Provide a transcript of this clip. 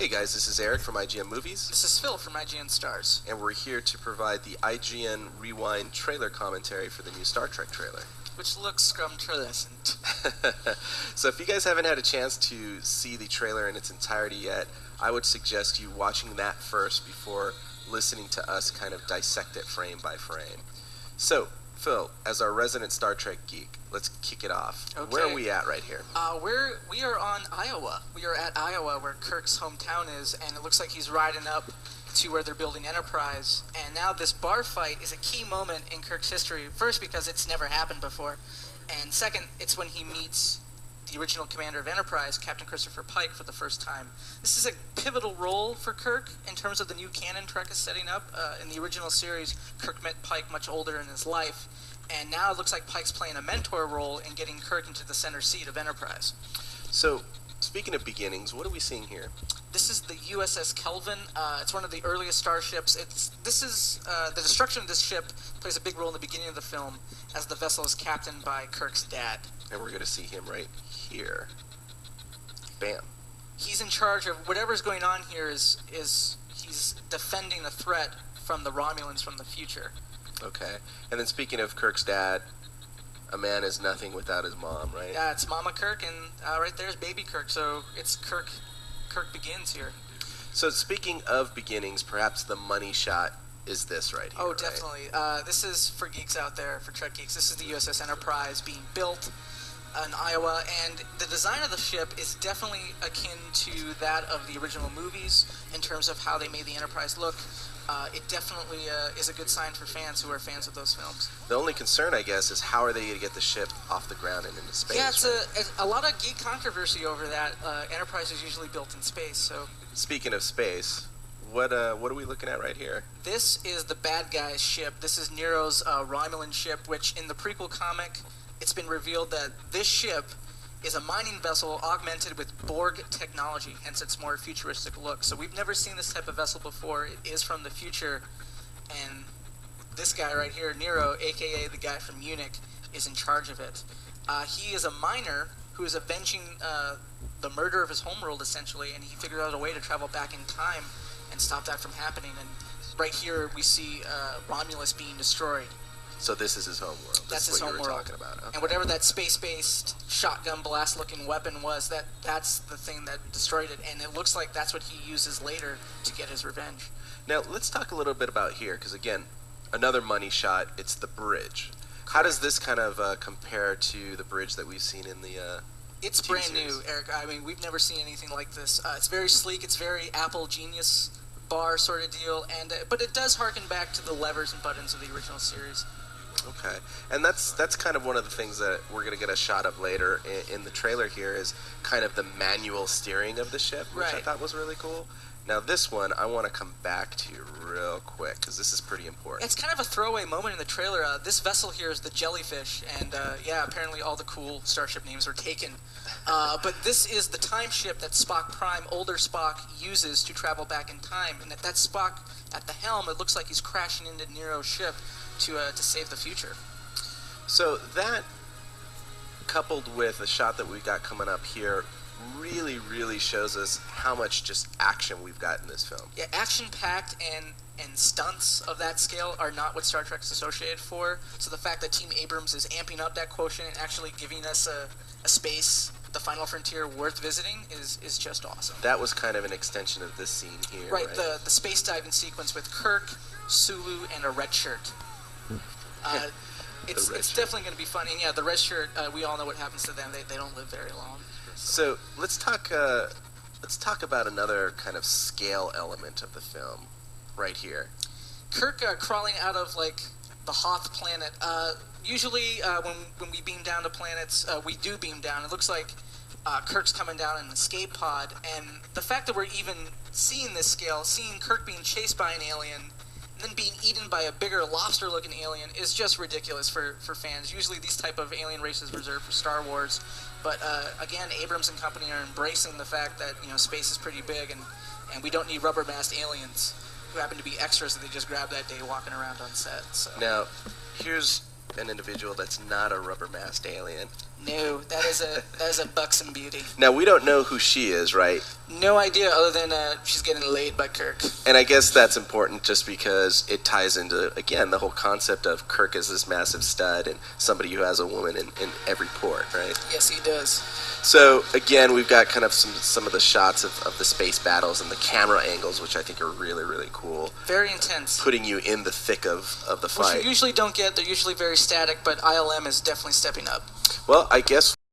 Hey guys, this is Eric from IGN Movies. This is Phil from IGN Stars. And we're here to provide the IGN Rewind trailer commentary for the new Star Trek trailer. Which looks scrumtrilescent. So if you guys haven't had a chance to see the trailer in its entirety yet, I would suggest you watching that first before listening to us kind of dissect it frame by frame. So, Phil, as our resident Star Trek geek, let's kick it off. Okay. Where are we at right here? We are on Iowa. We are at Iowa, where Kirk's hometown is, and it looks like he's riding up to where they're building Enterprise. And now this bar fight is a key moment in Kirk's history. First, because it's never happened before, and second, it's when he meets the original commander of Enterprise, Captain Christopher Pike, for the first time. This is a pivotal role for Kirk in terms of the new canon Trek is setting up. In the original series, Kirk met Pike much older in his life, and now it looks like Pike's playing a mentor role in getting Kirk into the center seat of Enterprise. So, speaking of beginnings, what are we seeing here? This is the USS Kelvin. It's one of the earliest starships. The destruction of this ship plays a big role in the beginning of the film, as the vessel is captained by Kirk's dad. And we're going to see him right here. Bam. He's in charge of whatever's going on here. He's defending a threat from the Romulans from the future. Okay. And then speaking of Kirk's dad, a man is nothing without his mom, right? Yeah, it's Mama Kirk, and right there's baby Kirk. So it's Kirk begins here. So speaking of beginnings, perhaps the money shot is this right here. Oh, definitely. This is for geeks out there, for Trek geeks. This is the USS Enterprise being built in Iowa, and the design of the ship is definitely akin to that of the original movies in terms of how they made the Enterprise look. It definitely is a good sign for fans who are fans of those films. The only concern, I guess, is how are they going to get the ship off the ground and into space? Yeah, it's a lot of geek controversy over that. Enterprise is usually built in space, so... Speaking of space, what are we looking at right here? This is the bad guy's ship. This is Nero's Romulan ship, which in the prequel comic, it's been revealed that this ship is a mining vessel augmented with Borg technology, hence its more futuristic look. So we've never seen this type of vessel before. It is from the future, and this guy right here, Nero, aka the guy from Munich, is in charge of it. He is a miner who is avenging the murder of his homeworld, essentially, and he figured out a way to travel back in time and stop that from happening. And right here we see Romulus being destroyed. So this is his homeworld. That's his homeworld. Talking about. Okay. And whatever that space-based shotgun blast-looking weapon was, that's the thing that destroyed it. And it looks like that's what he uses later to get his revenge. Now let's talk a little bit about here, because again, another money shot. It's the bridge. How does this kind of compare to the bridge that we've seen in the? It's TV brand series? new, Eric. I mean, we've never seen anything like this. It's very sleek. It's very Apple Genius bar sort of deal, and but it does harken back to the levers and buttons of the original series. Okay, and that's kind of one of the things that we're going to get a shot of later in the trailer here is kind of the manual steering of the ship, which I thought was really cool. Now this one, I want to come back to real quick, because this is pretty important. It's kind of a throwaway moment in the trailer. This vessel here is the Jellyfish, and yeah, apparently all the cool starship names were taken. But this is the time ship that Spock Prime, older Spock, uses to travel back in time. And that Spock at the helm, it looks like he's crashing into Nero's ship to save the future. So that, coupled with a shot that we got coming up here, really shows us how much just action we've got in this film. Yeah, action-packed and stunts of that scale are not what Star Trek's associated for. So the fact that Team Abrams is amping up that quotient and actually giving us a space, the final frontier, worth visiting is just awesome. That was kind of an extension of this scene here, right? The space diving sequence with Kirk, Sulu, and a red shirt. It's definitely going to be fun. And yeah, the red shirt, we all know what happens to them. They don't live very long. So let's talk about another kind of scale element of the film right here. Kirk crawling out of like the Hoth planet. Usually when we beam down to planets, we do beam down. It looks like Kirk's coming down in an escape pod, and the fact that we're even seeing this scale, seeing Kirk being chased by an alien, and then being eaten by a bigger lobster-looking alien is just ridiculous for fans. Usually these type of alien races reserved for Star Wars, but again, Abrams and company are embracing the fact that space is pretty big, and we don't need rubber-masked aliens who happen to be extras that they just grabbed that day walking around on set. So. Now, here's an individual that's not a rubber-masked alien. No, that is a buxom beauty. Now, we don't know who she is, right? No idea other than she's getting laid by Kirk. And I guess that's important just because it ties into, again, the whole concept of Kirk as this massive stud and somebody who has a woman in every port, right? Yes, he does. So, again, we've got kind of some of the shots of the space battles and the camera angles, which I think are really, really cool. Very intense. Putting you in the thick of the fight. Which you usually don't get. They're usually very static, but ILM is definitely stepping up. Well, I guess